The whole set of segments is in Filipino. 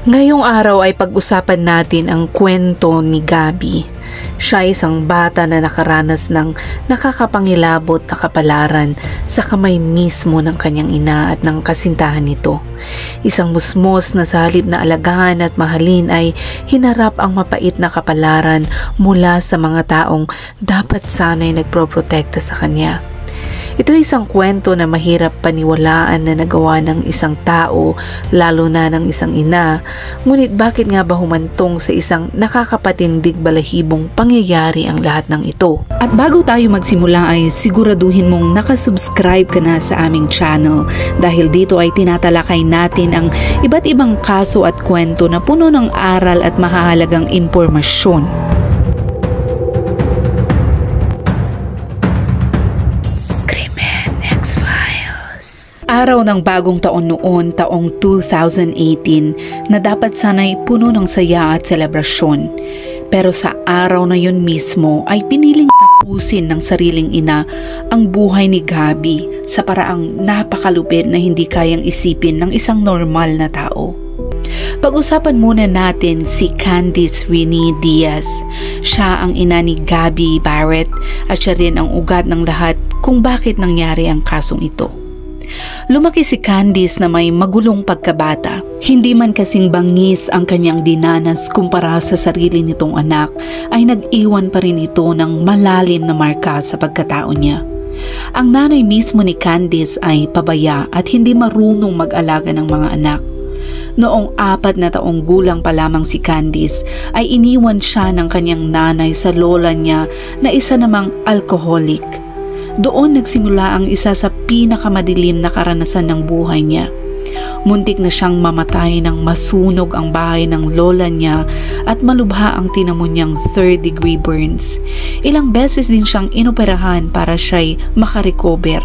Ngayong araw ay pag-usapan natin ang kwento ni Gabby. Siya ay isang bata na nakaranas ng nakakapangilabot na kapalaran sa kamay mismo ng kanyang ina at ng kasintahan nito. Isang musmos na sa halip na alagahan at mahalin ay hinarap ang mapait na kapalaran mula sa mga taong dapat sana'y nagproprotekta sa kanya. Ito ay isang kwento na mahirap paniwalaan na nagawa ng isang tao, lalo na ng isang ina. Ngunit bakit nga ba humantong sa isang nakakapatindig balahibong pangyayari ang lahat ng ito? At bago tayo magsimula ay siguraduhin mong nakasubscribe ka na sa aming channel dahil dito ay tinatalakay natin ang iba't ibang kaso at kwento na puno ng aral at mahahalagang impormasyon. Araw ng bagong taon noon, taong 2018, na dapat sana'y puno ng saya at selebrasyon. Pero sa araw na yun mismo ay piniling tapusin ng sariling ina ang buhay ni Gabby sa paraang napakalupit na hindi kayang isipin ng isang normal na tao. Pag-usapan muna natin si Candice Renee Diaz. Siya ang ina ni Gabby Barrett at siya rin ang ugat ng lahat kung bakit nangyari ang kasong ito. Lumaki si Candice na may magulong pagkabata. Hindi man kasing bangis ang kanyang dinanas kumpara sa sarili nitong anak, ay nag-iwan pa rin ito ng malalim na marka sa pagkatao niya. Ang nanay mismo ni Candice ay pabaya at hindi marunong mag-alaga ng mga anak. Noong 4 na taong gulang pa lamang si Candice ay iniwan siya ng kanyang nanay sa lola niya na isa namang alcoholic. Doon nagsimula ang isa sa pinakamadilim na karanasan ng buhay niya. Muntik na siyang mamatay nang masunog ang bahay ng lola niya at malubha ang tinamo niyang 3rd-degree burns. Ilang beses din siyang inoperahan para siya'y makarecover.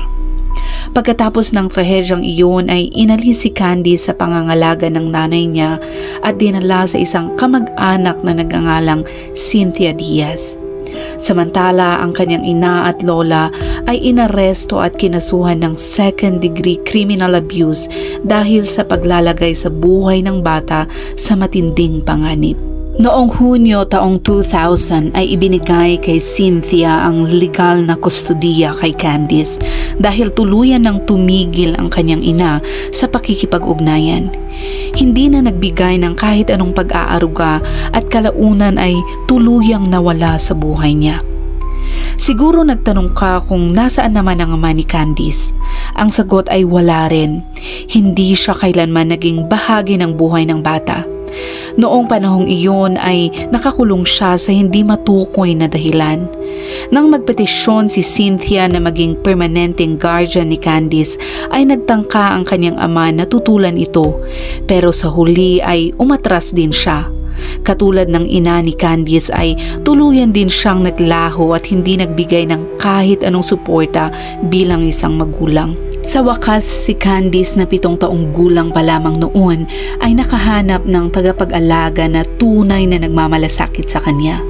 Pagkatapos ng trahedyang iyon ay inalis si Candice sa pangangalaga ng nanay niya at dinala sa isang kamag-anak na nagngangalang Cynthia Diaz. Samantala, ang kanyang ina at lola ay inaresto at kinasuhan ng 2nd-degree criminal abuse dahil sa paglalagay sa buhay ng bata sa matinding panganib. Noong Hunyo taong 2000 ay ibinigay kay Cynthia ang legal na kustodiya kay Candice dahil tuluyan ng tumigil ang kanyang ina sa pakikipag-ugnayan. Hindi na nagbigay ng kahit anong pag-aaruga at kalaunan ay tuluyang nawala sa buhay niya. Siguro nagtanong ka kung nasaan naman ang ama ni Candice. Ang sagot ay wala rin. Hindi siya kailanman naging bahagi ng buhay ng bata. Noong panahong iyon ay nakakulong siya sa hindi matukoy na dahilan. Nang magpetisyon si Cynthia na maging permanenteng guardian ni Candice ay nagtangka ang kanyang ama na tutulan ito, pero sa huli ay umatras din siya. Katulad ng ina ni Candice ay tuluyan din siyang naglaho at hindi nagbigay ng kahit anong suporta bilang isang magulang. Sa wakas, si Candice na 7 taong gulang pa lamang noon ay nakahanap ng tagapag-alaga na tunay na nagmamalasakit sa kanya.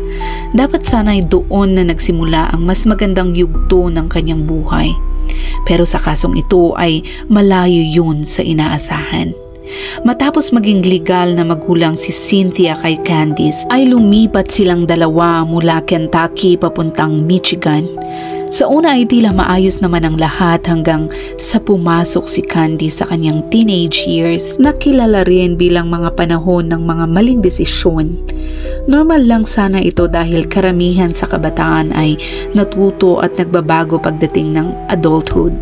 Dapat sana'y doon na nagsimula ang mas magandang yugto ng kanyang buhay. Pero sa kasong ito ay malayo yun sa inaasahan. Matapos maging legal na magulang si Cynthia kay Candice ay lumipat silang dalawa mula Kentucky papuntang Michigan. Sa una ay tila maayos naman ang lahat hanggang sa pumasok si Candice sa kanyang teenage years na kilala rin bilang mga panahon ng mga maling desisyon. Normal lang sana ito dahil karamihan sa kabataan ay natuto at nagbabago pagdating ng adulthood.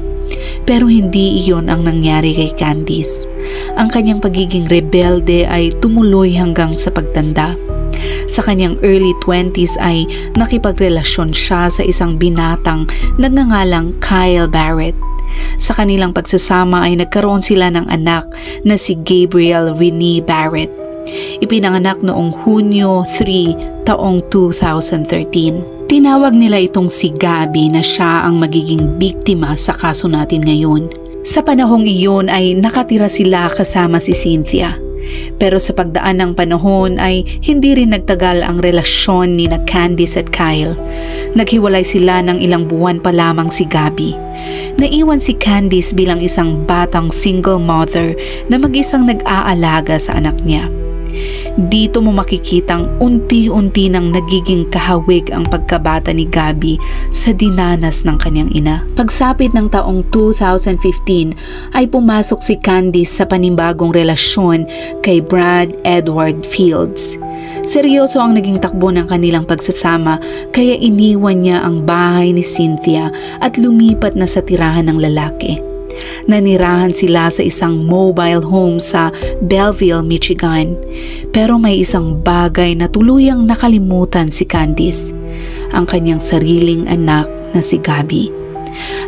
Pero hindi iyon ang nangyari kay Candice. Ang kanyang pagiging rebelde ay tumuloy hanggang sa pagtanda. Sa kanyang early 20s ay nakipagrelasyon siya sa isang binatang nagngangalang Kyle Barrett. Sa kanilang pagsasama ay nagkaroon sila ng anak na si Gabriel Renee Barrett. Ipinanganak noong Hunyo 3 taong 2013. Tinawag nila itong si Gabby na siya ang magiging biktima sa kaso natin ngayon. Sa panahong iyon ay nakatira sila kasama si Cynthia. Pero sa pagdaan ng panahon ay hindi rin nagtagal ang relasyon ni Candice at Kyle. Naghiwalay sila ng ilang buwan pa lamang si Gabby. Naiwan si Candice bilang isang batang single mother na mag-isang nag-aalaga sa anak niya. Dito mo makikitang unti-unti nang nagiging kahawig ang pagkabata ni Gabby sa dinanas ng kanyang ina. Pagsapit ng taong 2015 ay pumasok si Candice sa panibagong relasyon kay Brad Edward Fields. Seryoso ang naging takbo ng kanilang pagsasama kaya iniwan niya ang bahay ni Cynthia at lumipat na sa tirahan ng lalaki. Nanirahan sila sa isang mobile home sa Belleville, Michigan. Pero may isang bagay na tuluyang nakalimutan si Candice, ang kanyang sariling anak na si Gabby.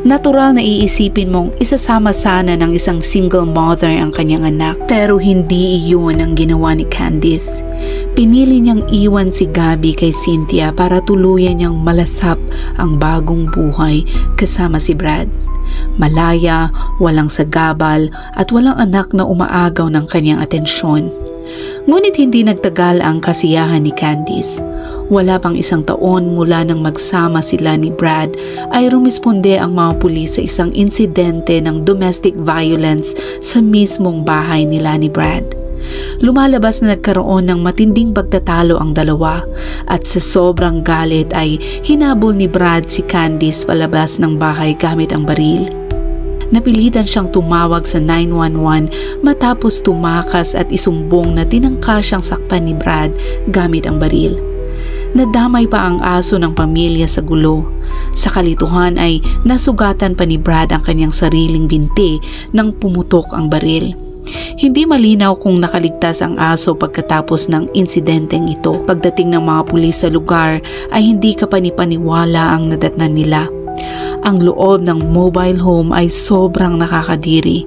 Natural na iisipin mong isasama sana ng isang single mother ang kanyang anak, pero hindi iyon ang ginawa ni Candice. Pinili niyang iwan si Gabby kay Cynthia para tuluyan niyang malasap ang bagong buhay kasama si Brad. Malaya, walang sagabal at walang anak na umaagaw ng kanyang atensyon. Ngunit hindi nagtagal ang kasiyahan ni Candice. Wala pang isang taon mula nang magsama sila ni Brad ay rumisponde ang mga pulis sa isang insidente ng domestic violence sa mismong bahay nila ni Brad. Lumalabas na nagkaroon ng matinding pagtatalo ang dalawa at sa sobrang galit ay hinabol ni Brad si Candice palabas ng bahay gamit ang baril. Napilitan siyang tumawag sa 911 matapos tumakas at isumbong na tinangka siyang saktan ni Brad gamit ang baril. Nadamay pa ang aso ng pamilya sa gulo. Sa kalituhan ay nasugatan pa ni Brad ang kanyang sariling binti nang pumutok ang baril. Hindi malinaw kung nakaligtas ang aso pagkatapos ng insidenteng ito. Pagdating ng mga pulis sa lugar ay hindi kapanipaniwala ang nadatnan nila. Ang loob ng mobile home ay sobrang nakakadiri.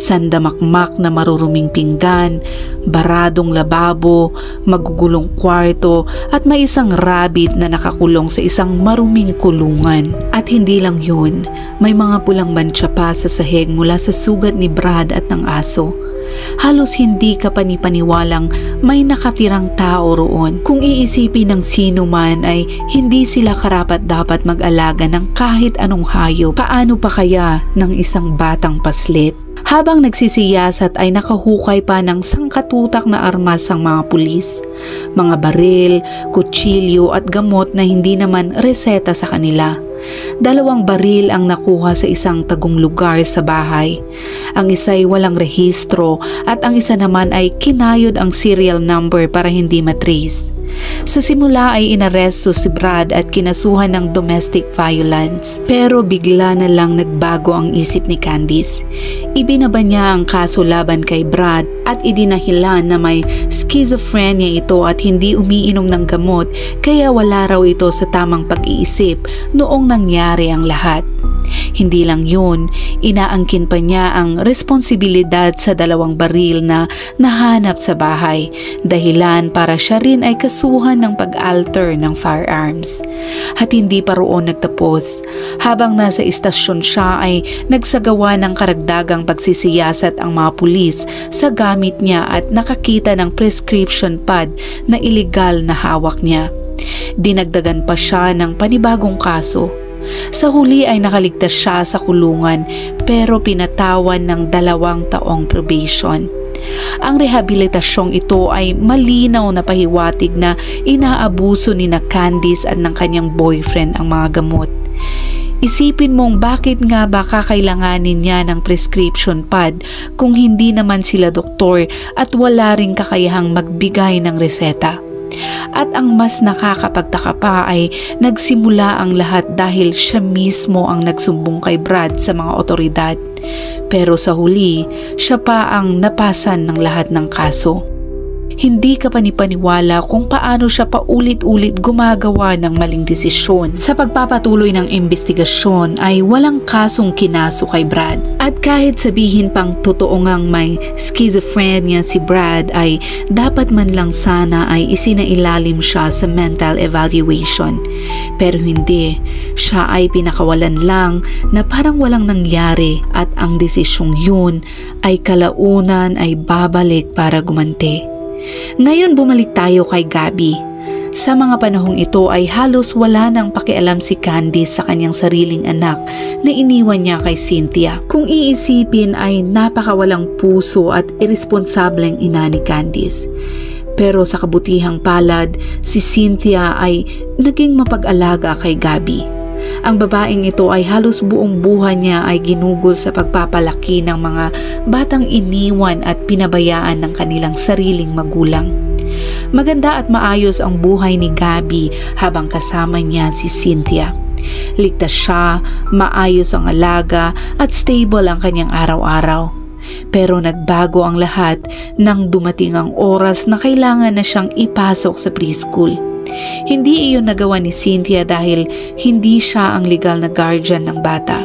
Sandamakmak na maruruming pinggan, baradong lababo, magugulong kwarto at may isang rabbit na nakakulong sa isang maruming kulungan. At hindi lang yun, may mga pulang mantsa pa sa sahig mula sa sugat ni Brad at ng aso. Halos hindi ka panipaniwalang may nakatirang tao roon. Kung iisipin ng sino man ay hindi sila karapat-dapat mag-alaga ng kahit anong hayop. Paano pa kaya ng isang batang paslit? Habang nagsisiyasat ay nakahukay pa ng sangkatutak na armas ang mga pulis. Mga baril, kutsilyo at gamot na hindi naman reseta sa kanila. 2 baril ang nakuha sa isang tagong lugar sa bahay. Ang isa'y walang rehistro at ang isa naman ay kinayod ang serial number para hindi matrace. Sa simula ay inaresto si Brad at kinasuhan ng domestic violence. Pero bigla na lang nagbago ang isip ni Candice. Ibinaba niya ang kaso laban kay Brad at idinahilan na may schizophrenia ito at hindi umiinom ng gamot kaya wala raw ito sa tamang pag-iisip noong nangyari ang lahat. Hindi lang yun, inaangkin pa niya ang responsibilidad sa 2 baril na nahanap sa bahay, dahilan para siya rin ay kasuhan ng pag-alter ng firearms. At hindi pa roon nagtapos. Habang nasa istasyon siya ay nagsagawa ng karagdagang pagsisiyasat ang mga pulis sa gamit niya at nakakita ng prescription pad na iligal na hawak niya. Dinagdagan pa siya ng panibagong kaso. Sa huli ay nakaligtas siya sa kulungan pero pinatawan ng 2 taong probation. Ang rehabilitasyong ito ay malinaw na pahiwatig na inaabuso ni na Candice at ng kanyang boyfriend ang mga gamot. Isipin mong bakit nga ba kakailanganin niya ng prescription pad kung hindi naman sila doktor at wala ring kakayahang magbigay ng reseta. At ang mas nakakapagtaka pa ay nagsimula ang lahat dahil siya mismo ang nagsumbong kay Brad sa mga otoridad. Pero sa huli, siya pa ang napasan ng lahat ng kaso. Hindi ka panipaniwala kung paano siya paulit-ulit gumagawa ng maling desisyon. Sa pagpapatuloy ng investigasyon ay walang kasong kinaso kay Brad. At kahit sabihin pang totoo ngang may schizophrenia si Brad ay dapat man lang sana ay isinailalim siya sa mental evaluation. Pero hindi, siya ay pinakawalan lang na parang walang nangyari at ang desisyong yun ay kalaunan ay babalik para gumanti. Ngayon bumalik tayo kay Gabby. Sa mga panahong ito ay halos wala nang pakialam si Candice sa kanyang sariling anak na iniwan niya kay Cynthia. Kung iisipin ay napakawalang puso at irresponsableng ina ni Candice. Pero sa kabutihang palad, si Cynthia ay naging mapag-alaga kay Gabby. Ang babaeng ito ay halos buong buhay niya ay ginugol sa pagpapalaki ng mga batang iniwan at pinabayaan ng kanilang sariling magulang. Maganda at maayos ang buhay ni Gabby habang kasama niya si Cynthia. Ligtas siya, maayos ang alaga at stable ang kanyang araw-araw. Pero nagbago ang lahat nang dumating ang oras na kailangan na siyang ipasok sa preschool. Hindi iyon nagawa ni Cynthia dahil hindi siya ang legal na guardian ng bata.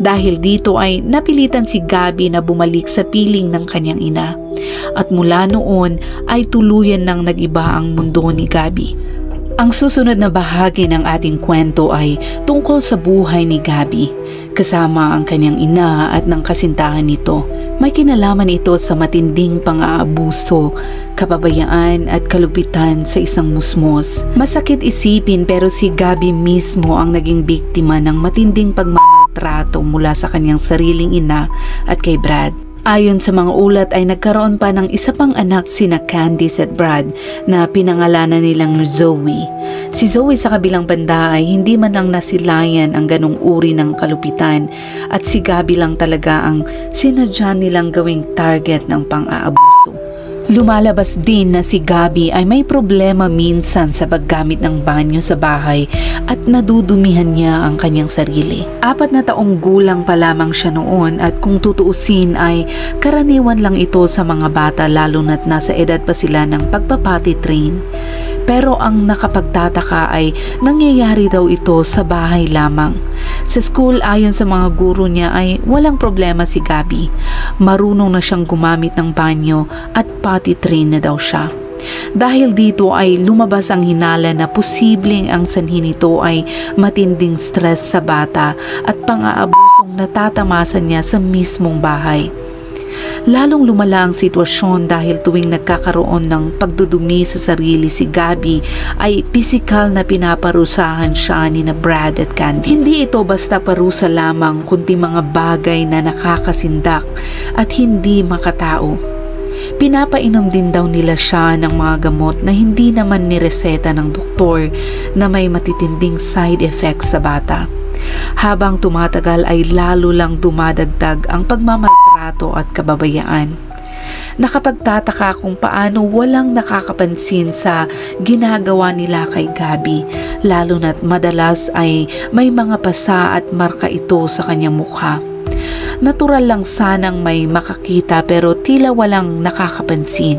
Dahil dito ay napilitan si Gabby na bumalik sa piling ng kanyang ina. At mula noon ay tuluyan nang nag-iba ang mundo ni Gabby. Ang susunod na bahagi ng ating kwento ay tungkol sa buhay ni Gabby, kasama ang kanyang ina at ng kasintahan nito. May kinalaman ito sa matinding pang-aabuso, kapabayaan at kalupitan sa isang musmos. Masakit isipin pero si Gabby mismo ang naging biktima ng matinding pagmamaltrato mula sa kanyang sariling ina at kay Brad. Ayon sa mga ulat ay nagkaroon pa ng isa pang anak sina Candice at Brad na pinangalanan nilang Zoe. Si Zoe sa kabilang banda ay hindi man lang nasilayan ang ganong uri ng kalupitan at si Gabby lang talaga ang sinadya nilang gawing target ng pang-aabuso. Lumalabas din na si Gabby ay may problema minsan sa paggamit ng banyo sa bahay at nadudumihan niya ang kanyang sarili. 4 na taong gulang pa lamang siya noon at kung tutuusin ay karaniwan lang ito sa mga bata lalo na't nasa edad pa sila ng pagpapati train. Pero ang nakapagtataka ay nangyayari daw ito sa bahay lamang. Sa school ayon sa mga guro niya ay walang problema si Gabby. Marunong na siyang gumamit ng banyo at potty train na daw siya. Dahil dito ay lumabas ang hinala na posibleng ang sanhi nito ay matinding stress sa bata at pang-aabusong natatamasan niya sa mismong bahay. Lalong lumala ang sitwasyon dahil tuwing nagkakaroon ng pagdudumi sa sarili si Gabby ay pisikal na pinaparusahan siya ni na Brad at Candice. Hindi ito basta parusa lamang kundi mga bagay na nakakasindak at hindi makatao. Pinapainom din daw nila siya ng mga gamot na hindi naman nireseta ng doktor na may matitinding side effects sa bata. Habang tumatagal ay lalo lang dumadagdag ang pagmamaltrato at kababayaan. Nakapagtataka kung paano walang nakakapansin sa ginagawa nila kay Gabby, lalo na't madalas ay may mga pasa at marka ito sa kanyang mukha. Natural lang sanang may makakita pero tila walang nakakapansin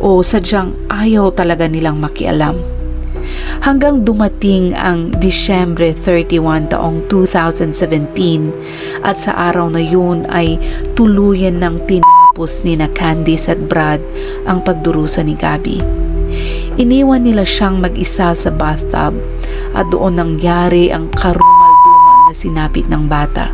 o sadyang ayaw talaga nilang makialam. Hanggang dumating ang Disyembre 31 taong 2017 at sa araw na yun ay tuluyan ng tinapos ni na Candice at Brad ang pagdurusa ni Gabby. Iniwan nila siyang mag-isa sa bathtub at doon nangyari ang karumal-dumal na sinapit ng bata.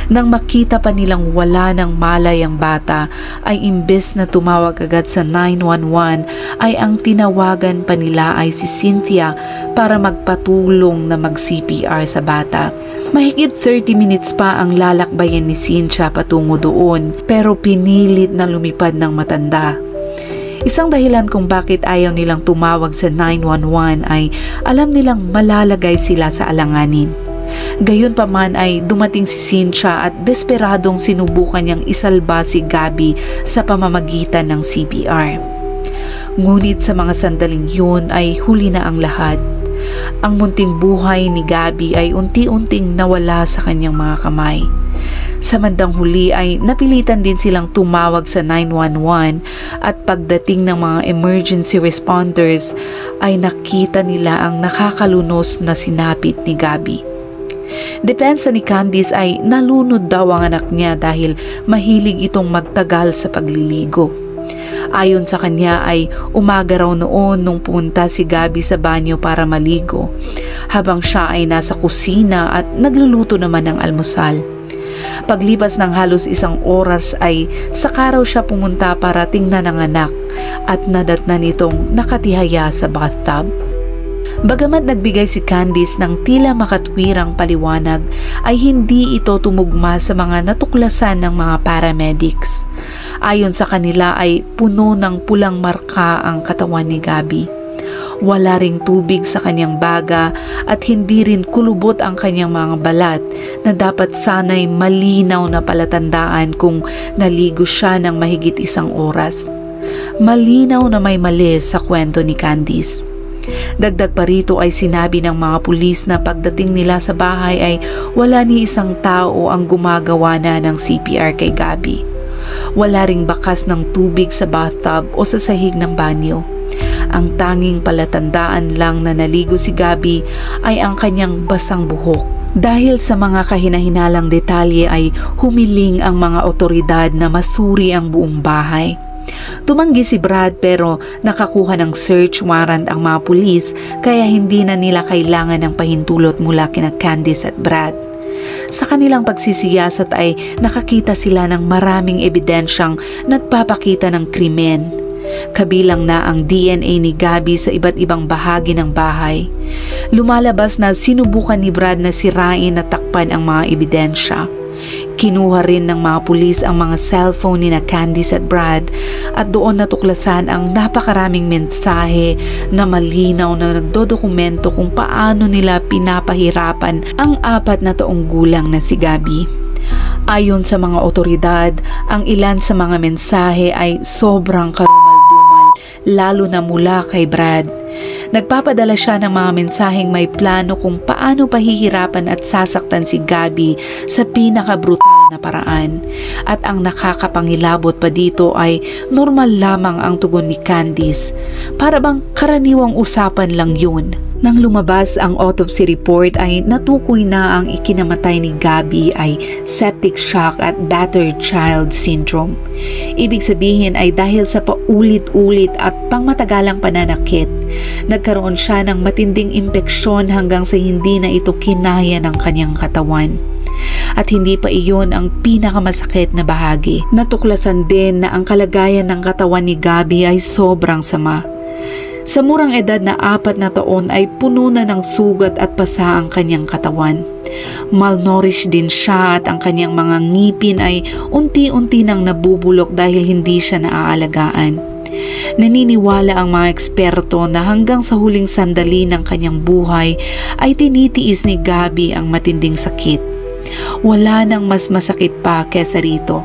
Nang makita pa nilang wala ng malay ang bata, ay imbes na tumawag agad sa 911 ay ang tinawagan pa nila ay si Cynthia para magpatulong na mag-CPR sa bata. Mahigit 30 minutes pa ang lalakbayan ni Cynthia patungo doon pero pinilit na lumipad ng matanda. Isang dahilan kung bakit ayaw nilang tumawag sa 911 ay alam nilang malalagay sila sa alanganin. Gayunpaman ay dumating si Cynthia at desperadong sinubukan niyang isalba si Gabby sa pamamagitan ng CPR. Ngunit sa mga sandaling yun ay huli na ang lahat. Ang munting buhay ni Gabby ay unti-unting nawala sa kanyang mga kamay. Sa bandang huli ay napilitan din silang tumawag sa 911 at pagdating ng mga emergency responders ay nakita nila ang nakakalunos na sinapit ni Gabby. Depensa ni Candice ay nalunod daw ang anak niya dahil mahilig itong magtagal sa pagliligo. Ayon sa kanya ay umaga raw noon nung pumunta si Gabby sa banyo para maligo, habang siya ay nasa kusina at nagluluto naman ng almusal. Paglipas ng halos 1 oras ay saka raw siya pumunta para tingnan ang anak at nadatnan nitong nakatihaya sa bathtub. Bagamat nagbigay si Candice ng tila makatwirang paliwanag, ay hindi ito tumugma sa mga natuklasan ng mga paramedics. Ayon sa kanila ay puno ng pulang marka ang katawan ni Gabby. Wala ring tubig sa kanyang baga at hindi rin kulubot ang kanyang mga balat na dapat sana'y malinaw na palatandaan kung naligo siya ng mahigit 1 oras. Malinaw na may mali sa kwento ni Candice. Dagdag pa rito ay sinabi ng mga pulis na pagdating nila sa bahay ay wala ni isang tao ang gumagawa na ng CPR kay Gabby. Wala ring bakas ng tubig sa bathtub o sa sahig ng banyo. Ang tanging palatandaan lang na naligo si Gabby ay ang kanyang basang buhok. Dahil sa mga kahinahinalang detalye ay humiling ang mga otoridad na masuri ang buong bahay. Tumanggi si Brad pero nakakuha ng search warrant ang mga pulis kaya hindi na nila kailangan ng pahintulot mula kina Candice at Brad. Sa kanilang pagsisiyasat ay nakakita sila ng maraming ebidensyang nagpapakita ng krimen. Kabilang na ang DNA ni Gabby sa iba't ibang bahagi ng bahay. Lumalabas na sinubukan ni Brad na sirain at takpan ang mga ebidensya. Kinuha rin ng mga pulis ang mga cellphone ni na Candice at Brad at doon natuklasan ang napakaraming mensahe na malinaw na nagdodokumento kung paano nila pinapahirapan ang 4 na taong gulang na si Gabby. Ayon sa mga otoridad, ang ilan sa mga mensahe ay sobrang karumal-dumal, lalo na mula kay Brad. Nagpapadala siya ng mga mensaheng may plano kung paano pahihirapan at sasaktan si Gabby sa pinakabrutal na paraan. At ang nakakapangilabot pa dito ay normal lamang ang tugon ni Candice. Para bang karaniwang usapan lang yun. Nang lumabas ang autopsy report ay natukoy na ang ikinamatay ni Gabby ay septic shock at battered child syndrome. Ibig sabihin ay dahil sa paulit-ulit at pangmatagalang pananakit, nagkaroon siya ng matinding impeksyon hanggang sa hindi na ito kinaya ng kanyang katawan. At hindi pa iyon ang pinakamasakit na bahagi. Natuklasan din na ang kalagayan ng katawan ni Gabby ay sobrang sama. Sa murang edad na 4 na taon ay puno na ng sugat at pasa ang kanyang katawan. Malnourished din siya at ang kanyang mga ngipin ay unti-unti nang nabubulok dahil hindi siya naaalagaan. Naniniwala ang mga eksperto na hanggang sa huling sandali ng kanyang buhay ay tinitiis ni Gabby ang matinding sakit. Wala nang mas masakit pa kesa rito.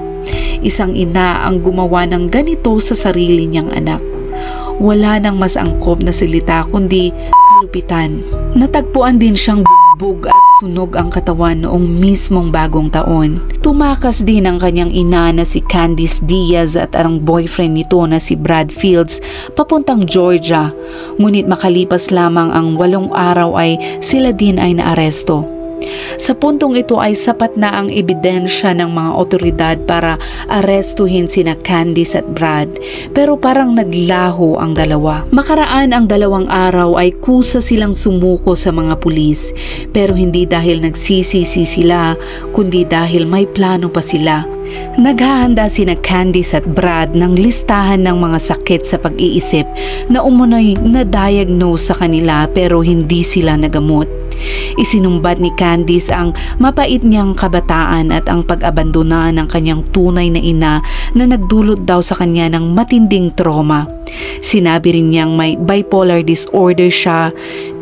Isang ina ang gumawa ng ganito sa sarili niyang anak. Wala nang mas angkop na salita kundi kalupitan. Natagpuan din siyang bugbog at sunog ang katawan noong mismong bagong taon. Tumakas din ang kanyang ina na si Candice Diaz at ang boyfriend nito na si Brad Fields papuntang Georgia. Ngunit makalipas lamang ang 8 araw ay sila din ay naaresto. Sa puntong ito ay sapat na ang ebidensya ng mga otoridad para arestuhin sina Candice at Brad, pero parang naglaho ang dalawa. Makaraan ang 2 araw ay kusa silang sumuko sa mga pulis, pero hindi dahil nagsisisi sila, kundi dahil may plano pa sila. Naghahanda sina Candice at Brad ng listahan ng mga sakit sa pag-iisip na umunoy na-diagnose sa kanila pero hindi sila nagamot. Isinumbat ni Candice ang mapait niyang kabataan at ang pag-abandona ng kanyang tunay na ina na nagdulot daw sa kanya ng matinding trauma. Sinabi rin niyang may bipolar disorder siya,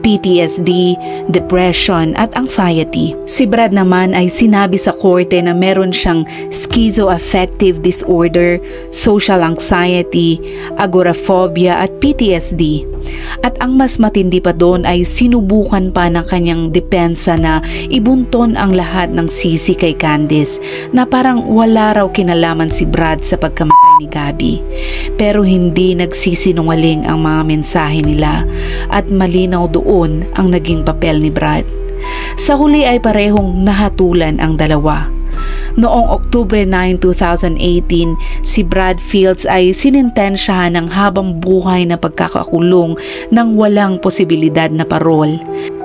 PTSD, depression at anxiety. Si Brad naman ay sinabi sa korte na meron siyang schizoaffective disorder, social anxiety, agoraphobia at PTSD. At ang mas matindi pa doon ay sinubukan pa ng kanyang depensa na ibunton ang lahat ng sisi kay Candice na parang wala raw kinalaman si Brad sa pagkamatay ni Gabby. Pero hindi nagsisinungaling ang mga mensahe nila at malinaw doon ang naging papel ni Brad. Sa huli ay parehong nahatulan ang dalawa. Noong Oktubre 9, 2018, si Brad Fields ay sinintensyahan ng habang buhay na pagkakakulong ng walang posibilidad na parol.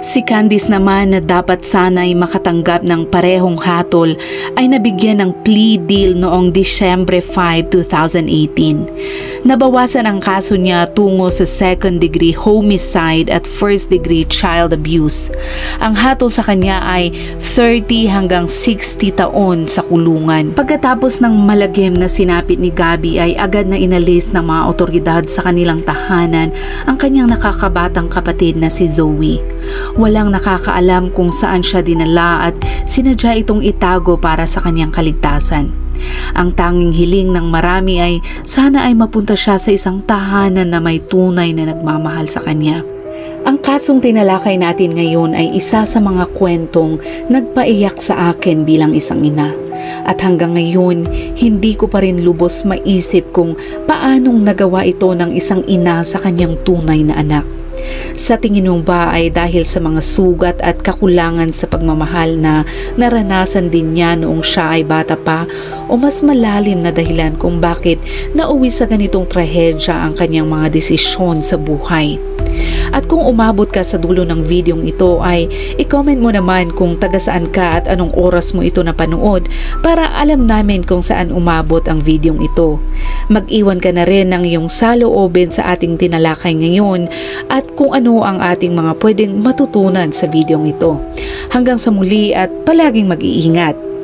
Si Candice naman na dapat sana'y makatanggap ng parehong hatol ay nabigyan ng plea deal noong Disyembre 5, 2018. Nabawasan ang kaso niya tungo sa second-degree homicide at first-degree child abuse. Ang hatol sa kanya ay 30 hanggang 60 taon sa kulungan. Pagkatapos ng malagim na sinapit ni Gabby ay agad na inalis ng mga otoridad sa kanilang tahanan ang kanyang nakakabatang kapatid na si Zoe. Walang nakakaalam kung saan siya dinala at sinadya itong itago para sa kanyang kaligtasan. Ang tanging hiling ng marami ay sana ay mapunta siya sa isang tahanan na may tunay na nagmamahal sa kanya. Ang kasong tinalakay natin ngayon ay isa sa mga kwentong nagpaiyak sa akin bilang isang ina. At hanggang ngayon, hindi ko pa rin lubos maisip kung paanong nagawa ito ng isang ina sa kanyang tunay na anak. Sa tingin mo ba ay dahil sa mga sugat at kakulangan sa pagmamahal na naranasan din niya noong siya ay bata pa, o mas malalim na dahilan kung bakit nauwi sa ganitong trahedya ang kanyang mga desisyon sa buhay? At kung umabot ka sa dulo ng videong ito ay i-comment mo naman kung taga saan ka at anong oras mo ito napanood para alam namin kung saan umabot ang videong ito. Mag-iwan ka na rin ng iyong saloobin sa ating tinalakay ngayon at kung ano ang ating mga pwedeng matutunan sa videong ito. Hanggang sa muli at palaging mag-iingat.